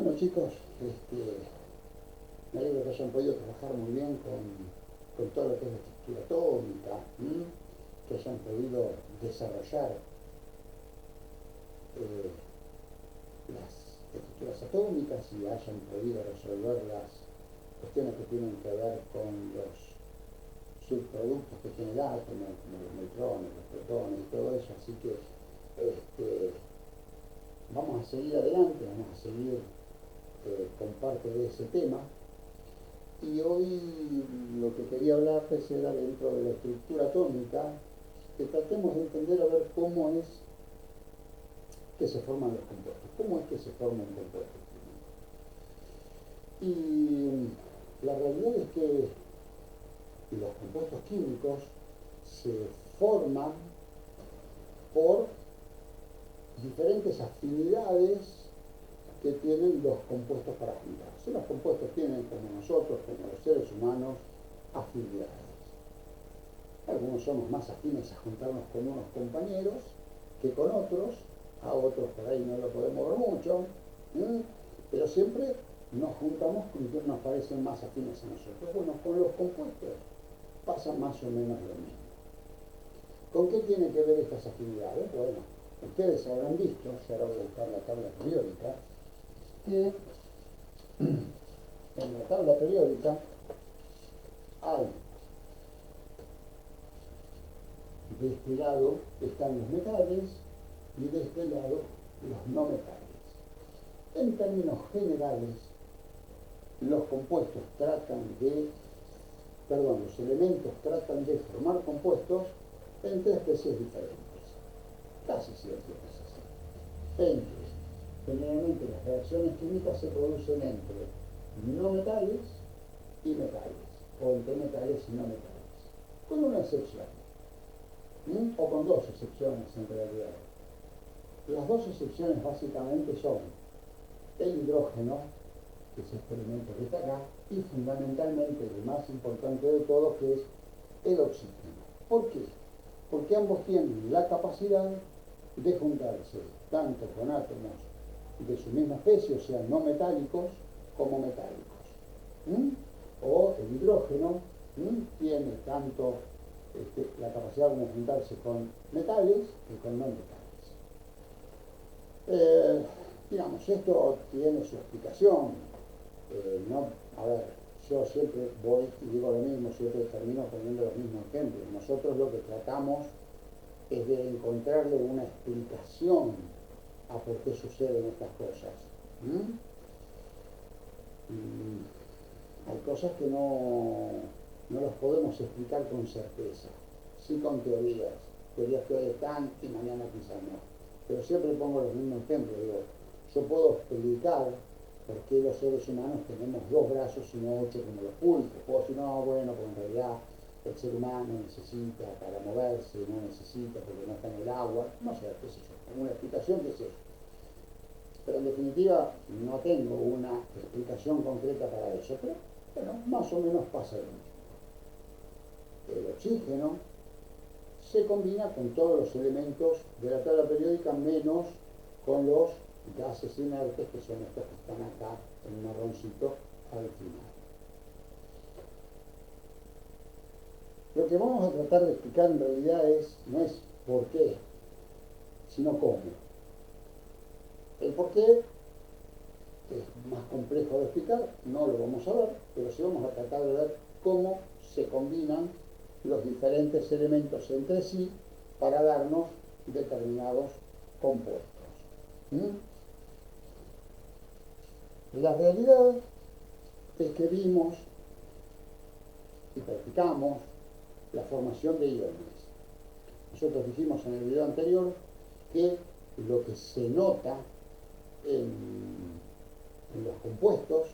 Bueno chicos, me alegro que hayan podido trabajar muy bien con todo lo que es la estructura atómica, que hayan podido desarrollar eh, las estructuras atómicas y hayan podido resolver las cuestiones que tienen que ver con los subproductos que tiene el átomo, como los neutrones, los protones y todo eso. Así que vamos a seguir adelante, vamos a seguir con parte de ese tema. Y hoy lo que quería hablarles era dentro de la estructura atómica, que tratemos de entender a ver cómo es que se forman los compuestos, cómo es que se forma un compuesto. Y la realidad es que los compuestos químicos se forman por diferentes afinidades que tienen los compuestos para juntarse. Los compuestos tienen, como nosotros, como los seres humanos, afinidades. Algunos somos más afines a juntarnos con unos compañeros que con otros, a otros por ahí no lo podemos ver mucho, pero siempre nos juntamos con quienes nos parecen más afines a nosotros. Bueno, con los compuestos pasa más o menos lo mismo. ¿Con qué tiene que ver estas afinidades? Bueno, ustedes habrán visto, yo ahora voy a buscar la tabla periódica, que en la tabla periódica hay, de este lado están los metales y de este lado los no metales. En términos generales, los elementos tratan de formar compuestos entre especies diferentes. Casi siempre es así. Generalmente las reacciones químicas se producen entre no metales y metales, o entre metales y no metales, con una excepción, o con dos excepciones en realidad. Las dos excepciones básicamente son el hidrógeno, que es este elemento que está acá, y fundamentalmente el más importante de todos, que es el oxígeno. ¿Por qué? Porque ambos tienen la capacidad de juntarse tanto con átomos de su misma especie, o sea, no metálicos, como metálicos. O el hidrógeno tiene tanto la capacidad de juntarse con metales que con no metales. Digamos, esto tiene su explicación. A ver, yo siempre voy y digo lo mismo, siempre termino poniendo los mismos ejemplos. Nosotros lo que tratamos es de encontrarle una explicación a por qué suceden estas cosas. Hay cosas que no las podemos explicar con certeza, sí con teorías que hoy están y mañana quizás no. Pero siempre pongo los mismos ejemplos. Digo, yo puedo explicar por qué los seres humanos tenemos 2 brazos y no 8 como los pulpos. Puedo decir, no, bueno, porque en realidad el ser humano necesita para moverse, no necesita porque no está en el agua, no sé, qué sé yo, alguna explicación que sea. Pero en definitiva no tengo una explicación concreta para eso, pero bueno, más o menos pasa lo mismo. El oxígeno se combina con todos los elementos de la tabla periódica menos con los gases inertes, que son estos que están acá en un marroncito al final. Lo que vamos a tratar de explicar en realidad no es por qué, sino cómo. El por qué es más complejo de explicar, no lo vamos a ver, pero sí vamos a tratar de ver cómo se combinan los diferentes elementos entre sí para darnos determinados compuestos. La realidad es que vimos y practicamos la formación de iones. Nosotros dijimos en el video anterior que lo que se nota en los compuestos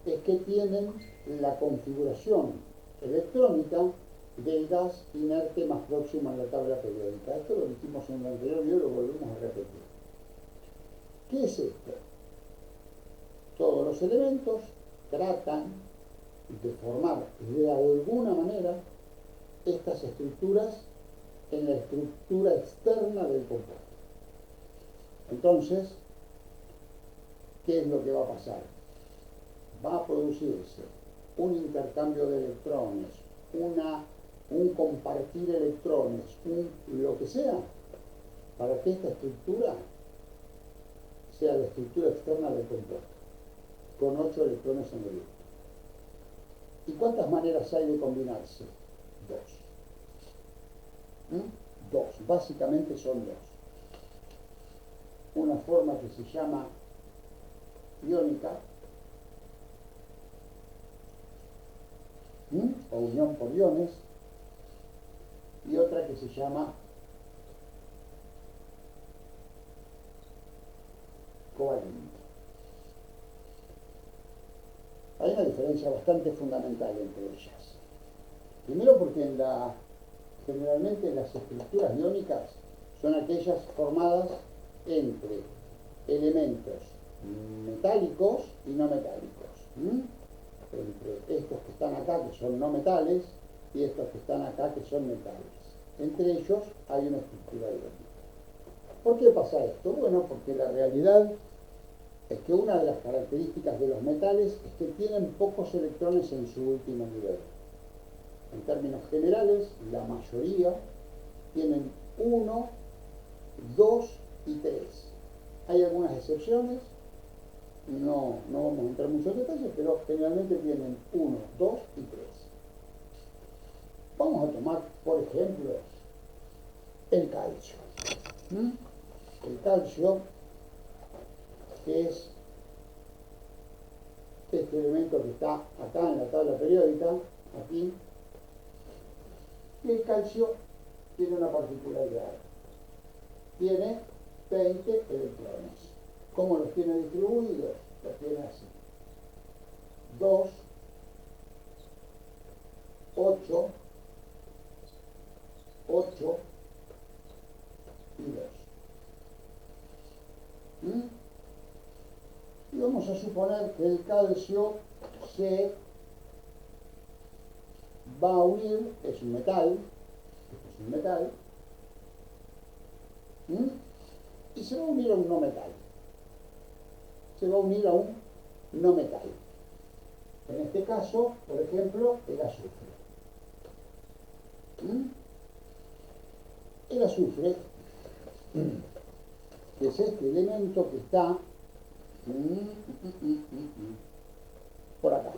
es que tienen la configuración electrónica del gas inerte más próximo a la tabla periódica. Esto lo dijimos en el anterior video y lo volvemos a repetir. ¿Qué es esto? Todos los elementos tratan de formar de alguna manera estas estructuras en la estructura externa del compuesto. Entonces, ¿qué es lo que va a pasar? Va a producirse un intercambio de electrones, un compartir electrones, lo que sea, para que esta estructura sea la estructura externa del compuesto, con 8 electrones en el grupo. ¿Y cuántas maneras hay de combinarse? 2. Dos, básicamente son 2. Una forma que se llama iónica, o unión por iones, y otra que se llama covalente. Hay una diferencia bastante fundamental entre ellas. Primero porque generalmente las estructuras iónicas son aquellas formadas entre elementos metálicos y no metálicos. Entre estos que están acá, que son no metales, y estos que están acá, que son metales. Entre ellos hay una estructura iónica. ¿Por qué pasa esto? Bueno, porque la realidad es que una de las características de los metales es que tienen pocos electrones en su último nivel. En términos generales, la mayoría tienen 1, 2 y 3. Hay algunas excepciones, no vamos a entrar en muchos detalles, pero generalmente tienen 1, 2 y 3. Vamos a tomar, por ejemplo, el calcio. El calcio, que es este elemento que está acá en la tabla periódica, aquí, y el calcio tiene una particularidad. Tiene 20 electrones. ¿Cómo los tiene distribuidos? Los tiene así. 2, 8, 8 y 2. Y vamos a suponer que el calcio se va a unir, es un metal, y se va a unir a un no metal. En este caso, por ejemplo, el azufre. El azufre, que es este elemento que está por acá,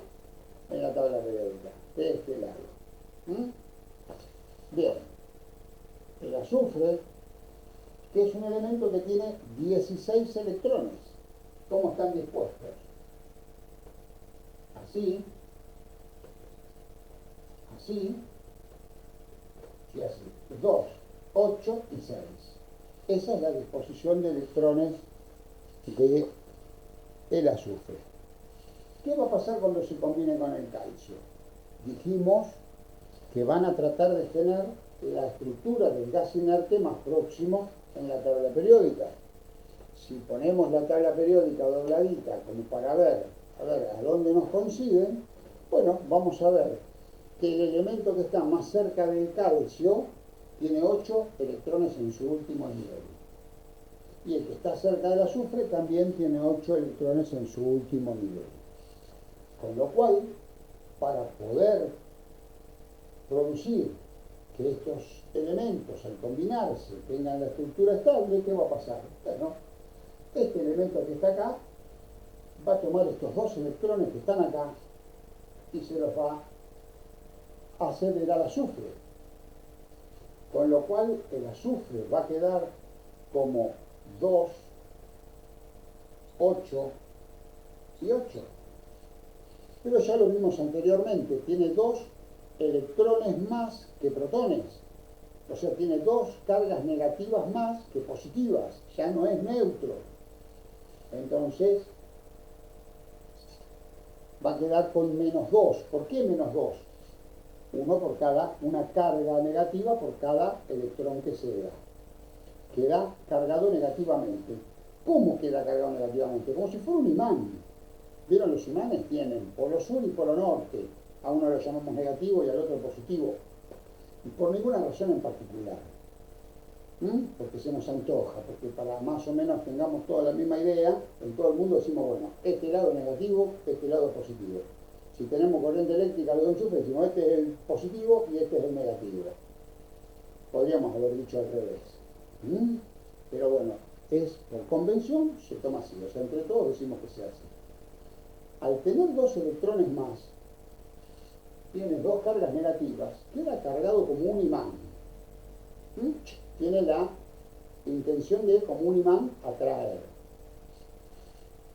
en la tabla periódica, de este lado. Bien, el azufre, que es un elemento que tiene 16 electrones. ¿Cómo están dispuestos? Así, así y así. 2, 8 y 6. Esa es la disposición de electrones del azufre. ¿Qué va a pasar cuando se combine con el calcio? Dijimos que van a tratar de tener la estructura del gas inerte más próximo en la tabla periódica. Si ponemos la tabla periódica dobladita como para ver a dónde nos coinciden, bueno, vamos a ver que el elemento que está más cerca del calcio tiene 8 electrones en su último nivel. Y el que está cerca del azufre también tiene 8 electrones en su último nivel. Con lo cual, para poder producir que estos elementos al combinarse tengan la estructura estable, ¿qué va a pasar? Bueno, este elemento que está acá va a tomar estos 2 electrones que están acá y se los va a ceder al azufre. Con lo cual el azufre va a quedar como 2, 8 y 8. Pero ya lo vimos anteriormente, tiene 2 electrones más que protones. O sea, tiene 2 cargas negativas más que positivas. Ya no es neutro. Entonces, va a quedar con menos 2. ¿Por qué menos 2? Una carga negativa por cada electrón que se da. Queda cargado negativamente. ¿Cómo queda cargado negativamente? Como si fuera un imán. ¿Vieron? Los imanes tienen polo sur y polo norte. A uno lo llamamos negativo y al otro positivo. Y por ninguna razón en particular. porque se nos antoja, porque para más o menos tengamos toda la misma idea, en todo el mundo decimos, bueno, este lado negativo, este lado positivo. Si tenemos corriente eléctrica, los dos enchufes, decimos, este es el positivo y este es el negativo. Podríamos haber dicho al revés. Pero bueno, es por convención, se toma así, o sea, entre todos decimos que se hace. Al tener dos electrones más, tiene dos cargas negativas, queda cargado como un imán. Tiene la intención de, como un imán, atraer.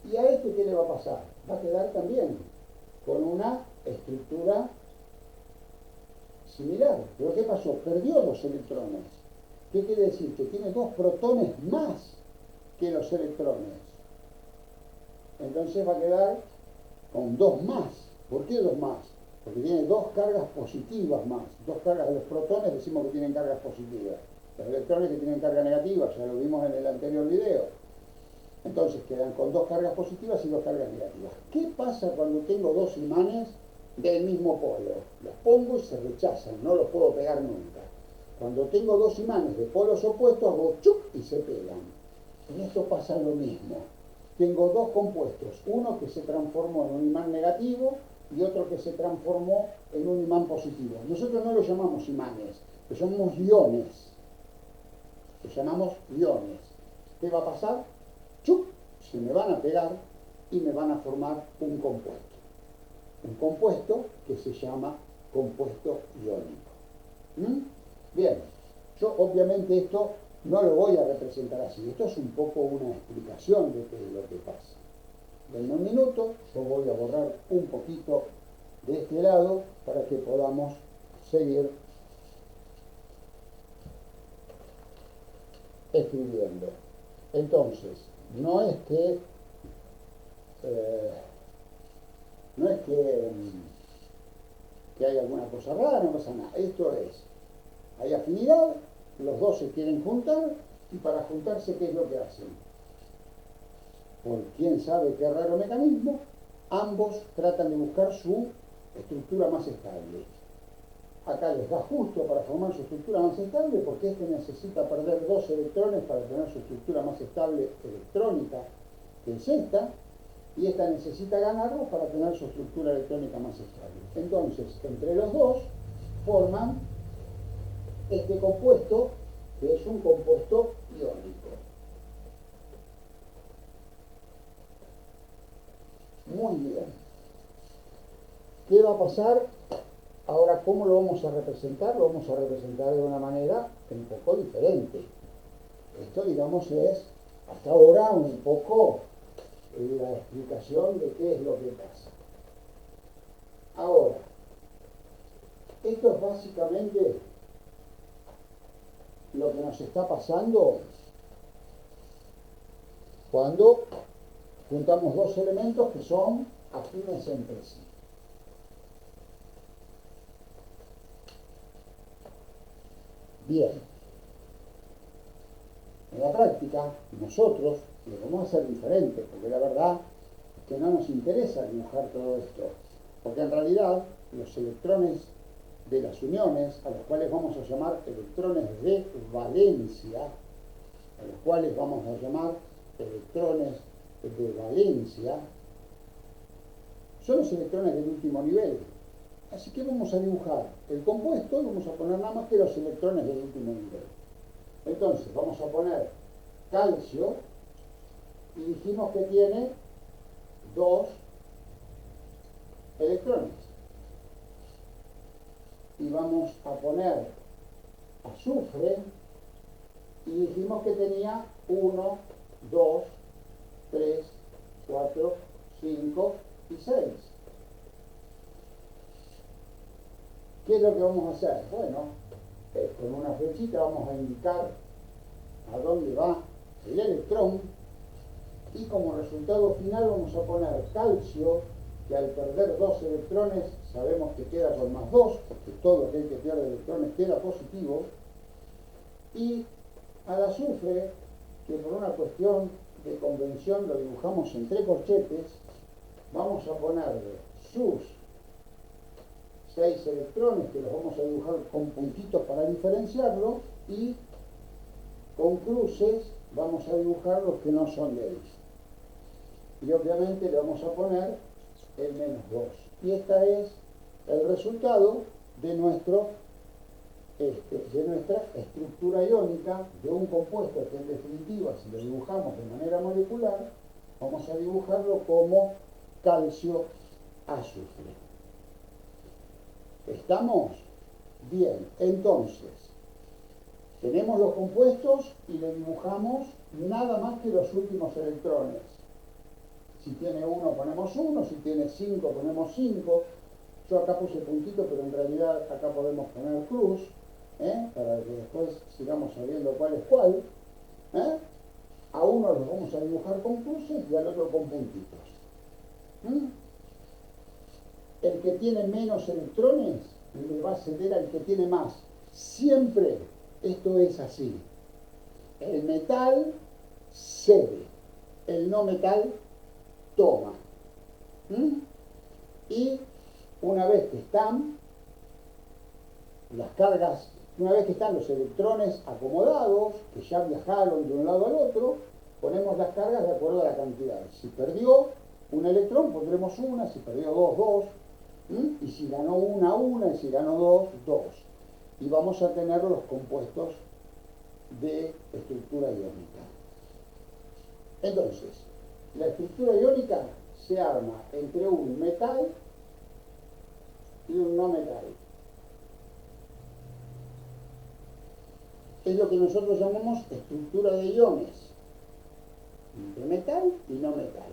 ¿Y a este qué le va a pasar? Va a quedar también con una estructura similar. ¿Pero qué pasó? Perdió los electrones. ¿Qué quiere decir? Que tiene dos protones más que los electrones. Entonces va a quedar con dos más. ¿Por qué dos más? Porque tiene dos cargas positivas más. Dos cargas de los protones decimos que tienen cargas positivas. Los electrones que tienen carga negativa, ya lo vimos en el anterior video. Entonces quedan con dos cargas positivas y dos cargas negativas. ¿Qué pasa cuando tengo dos imanes del mismo polo? Los pongo y se rechazan, no los puedo pegar nunca. Cuando tengo dos imanes de polos opuestos, hago chup y se pegan. En esto pasa lo mismo. Tengo dos compuestos, uno que se transformó en un imán negativo y otro que se transformó en un imán positivo. Nosotros no los llamamos imanes, los llamamos iones. Los llamamos iones. ¿Qué va a pasar? ¡Chup! Se me van a pegar y me van a formar un compuesto. Un compuesto que se llama compuesto iónico. Bien, yo obviamente esto no lo voy a representar así. Esto es un poco una explicación de qué es lo que pasa. En un minuto yo voy a borrar un poquito de este lado para que podamos seguir escribiendo. Entonces, no es que hay alguna cosa rara, no pasa nada. Esto es, hay afinidad, los dos se quieren juntar y para juntarse, ¿qué es lo que hacen? Por quién sabe qué raro mecanismo, ambos tratan de buscar su estructura más estable. Acá les da justo para formar su estructura más estable porque este necesita perder dos electrones para tener su estructura más estable electrónica, que es esta, y esta necesita ganarlos para tener su estructura electrónica más estable. Entonces, entre los dos forman este compuesto, que es un compuesto iónico. Muy bien. ¿Qué va a pasar? Ahora, ¿cómo lo vamos a representar? Lo vamos a representar de una manera un poco diferente. Esto, digamos, es hasta ahora un poco la explicación de qué es lo que pasa. Ahora, esto es básicamente lo que nos está pasando cuando juntamos dos elementos que son afines entre sí. Bien, en la práctica nosotros lo vamos a hacer diferente, porque la verdad es que no nos interesa dibujar todo esto, porque en realidad los electrones de las uniones, a los cuales vamos a llamar electrones de valencia, son los electrones del último nivel. Así que vamos a dibujar el compuesto y vamos a poner nada más que los electrones del último nivel. Entonces, vamos a poner calcio y dijimos que tiene dos electrones. Y vamos a poner azufre y dijimos que tenía 1, 2, 3, 4, 5 y 6. ¿Qué es lo que vamos a hacer? Bueno, con una flechita vamos a indicar a dónde va el electrón y como resultado final vamos a poner calcio, que al perder dos electrones sabemos que queda con más 2, porque todo aquel que pierde electrones queda positivo, y al azufre, que por una cuestión de convención lo dibujamos entre corchetes, vamos a ponerle sus 6 electrones, que los vamos a dibujar con puntitos para diferenciarlo, y con cruces vamos a dibujar los que no son de X. Y obviamente le vamos a poner el -2. Y este es el resultado de, de nuestra estructura iónica de un compuesto que en definitiva, si lo dibujamos de manera molecular, vamos a dibujarlo como calcio azufre. ¿Estamos? Bien, entonces, tenemos los compuestos y le dibujamos nada más que los últimos electrones. Si tiene 1 ponemos 1, si tiene 5 ponemos 5. Yo acá puse puntito, pero en realidad acá podemos poner cruz, para que después sigamos sabiendo cuál es cuál. A uno los vamos a dibujar con cruces y al otro con puntitos. El que tiene menos electrones le va a ceder al que tiene más. Siempre esto es así. El metal cede, el no metal toma. Y una vez que están las cargas, una vez que están los electrones acomodados, que ya viajaron de un lado al otro, ponemos las cargas de acuerdo a la cantidad. Si perdió un electrón, pondremos una, si perdió dos, dos, y si ganó una, y si ganó dos, dos. Y vamos a tener los compuestos de estructura iónica. Entonces, la estructura iónica se arma entre un metal y un no metal. Es lo que nosotros llamamos estructura de iones, entre metal y no metal.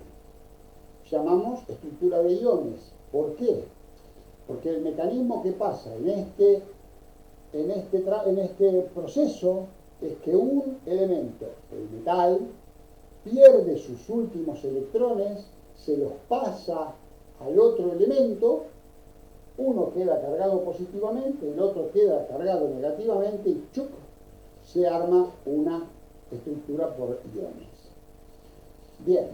Llamamos estructura de iones. ¿Por qué? Porque el mecanismo que pasa en este proceso es que un elemento, el metal, pierde sus últimos electrones, se los pasa al otro elemento, uno queda cargado positivamente, el otro queda cargado negativamente y ¡chuc!, se arma una estructura por iones. Bien,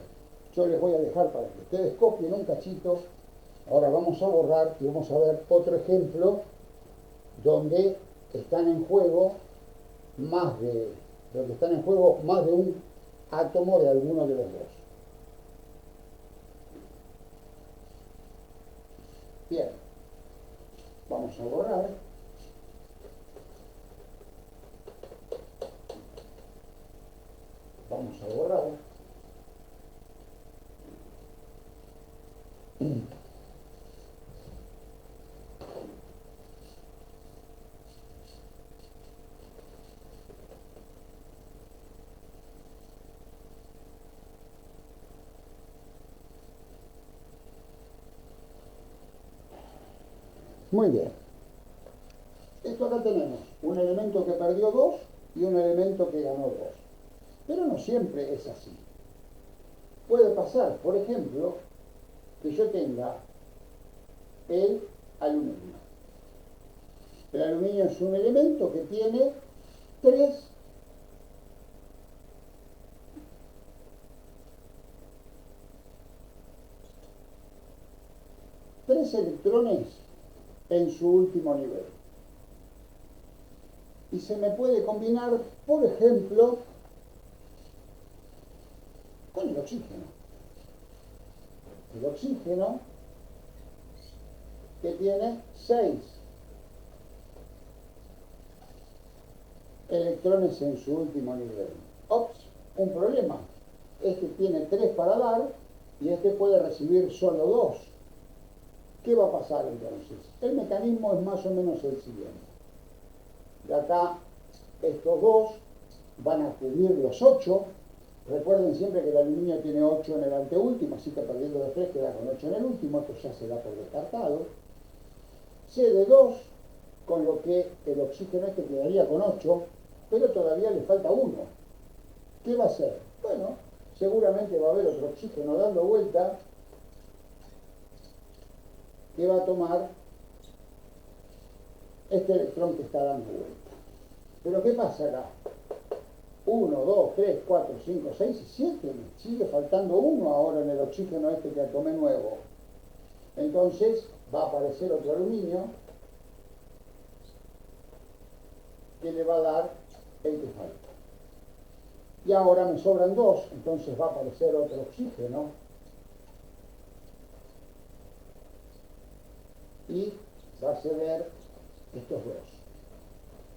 yo les voy a dejar para que ustedes copien un cachito. Ahora vamos a borrar y vamos a ver otro ejemplo donde están en juego más de un átomo de alguno de los dos. Bien, vamos a borrar. Vamos a borrar. Muy bien. Esto acá tenemos un elemento que perdió 2 y un elemento que ganó 2. Pero no siempre es así. Puede pasar, por ejemplo, que yo tenga el aluminio. El aluminio es un elemento que tiene 3 electrones en su último nivel. Y se me puede combinar, por ejemplo, con el oxígeno. El oxígeno que tiene 6 electrones en su último nivel. Ops, un problema. Este tiene 3 para dar y este puede recibir solo 2. ¿Qué va a pasar entonces? El mecanismo es más o menos el siguiente. De acá, estos dos van a cubrir los 8. Recuerden siempre que el aluminio tiene 8 en el anteúltimo, así que perdiendo de 3 queda con 8 en el último. Esto ya se da por descartado. Cede 2, con lo que el oxígeno este quedaría con 8, pero todavía le falta 1. ¿Qué va a hacer? Bueno, seguramente va a haber otro oxígeno dando vuelta que va a tomar este electrón que está dando vuelta. Pero ¿qué pasa acá? 1, 2, 3, 4, 5, 6 y 7. Me sigue faltando 1 ahora en el oxígeno este que tomé nuevo. Entonces va a aparecer otro aluminio que le va a dar el que falta. Y ahora me sobran 2, entonces va a aparecer otro oxígeno. Y va a ceder estos 2.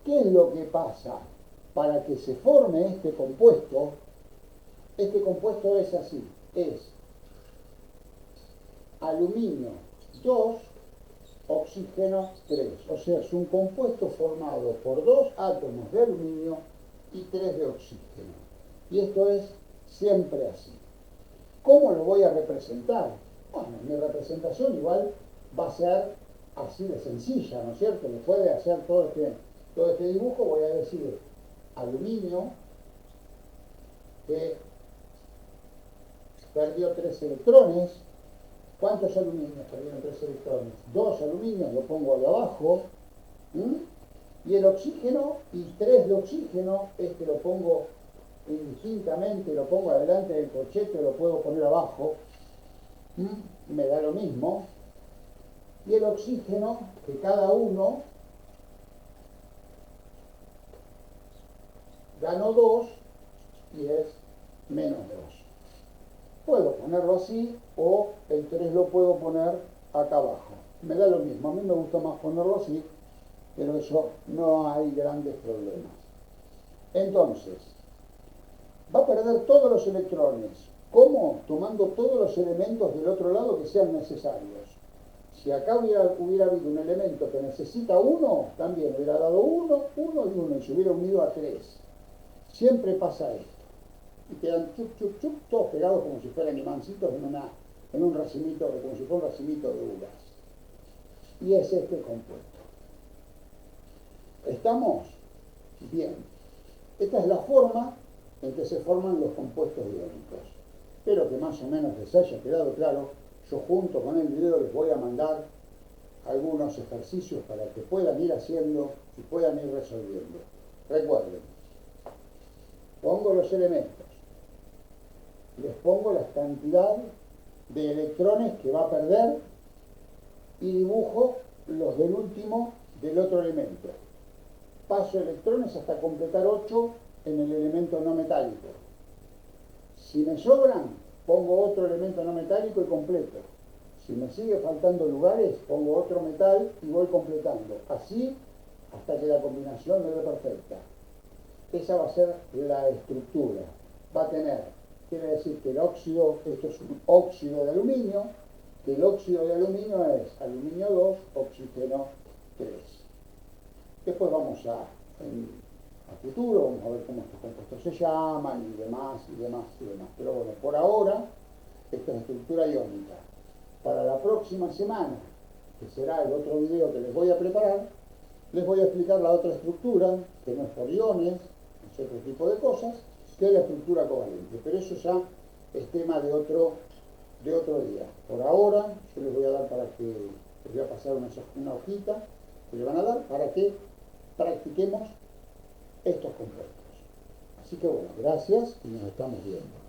¿Qué es lo que pasa? Para que se forme este compuesto es así, es aluminio 2, oxígeno 3. O sea, es un compuesto formado por 2 átomos de aluminio y 3 de oxígeno. Y esto es siempre así. ¿Cómo lo voy a representar? Bueno, mi representación igual va a ser así de sencilla, ¿no es cierto? Después de hacer todo este dibujo voy a decir aluminio que perdió 3 electrones. ¿Cuántos aluminios perdieron 3 electrones? 2 aluminios, lo pongo de abajo. Y el oxígeno, y 3 de oxígeno, este lo pongo indistintamente, lo pongo adelante del corchete, lo puedo poner abajo. Me da lo mismo. Y el oxígeno, que cada uno ganó 2 y es menos 2. Puedo ponerlo así o el 3 lo puedo poner acá abajo. Me da lo mismo, a mí me gusta más ponerlo así, pero eso no hay grandes problemas. Entonces, va a perder todos los electrones. ¿Cómo? Tomando todos los elementos del otro lado que sean necesarios. Si acá hubiera habido un elemento que necesita 1, también hubiera dado 1, 1 y 1, y se hubiera unido a 3. Siempre pasa esto. Y quedan chup, chup, chup, todos pegados como si fueran imancitos en un racimito, como si fuera un racimito de uvas. Y es este compuesto. ¿Estamos? Bien. Esta es la forma en que se forman los compuestos iónicos. Espero que más o menos les haya quedado claro. Yo junto con el video les voy a mandar algunos ejercicios para que puedan ir haciendo y puedan ir resolviendo. Recuerden, pongo los elementos, les pongo la cantidad de electrones que va a perder y dibujo los del último del otro elemento. Paso electrones hasta completar 8 en el elemento no metálico. Si me sobran, pongo otro elemento no metálico y completo. Si me sigue faltando lugares, pongo otro metal y voy completando. Así hasta que la combinación me dé perfecta. Esa va a ser la estructura. Va a tener, quiere decir que el óxido, esto es un óxido de aluminio, que el óxido de aluminio es aluminio 2, oxígeno 3. Después vamos a futuro, vamos a ver cómo estos compuestos se llaman y demás, y demás, y demás. Pero bueno, por ahora, esta es la estructura iónica. Para la próxima semana, que será el otro video que les voy a preparar, les voy a explicar la otra estructura, que no es por iones, es otro tipo de cosas, que es la estructura covalente. Pero eso ya es tema de otro día. Por ahora, yo les voy a dar les voy a pasar una hojita que le van a dar para que practiquemos estos compuestos. Así que bueno, gracias y nos estamos viendo.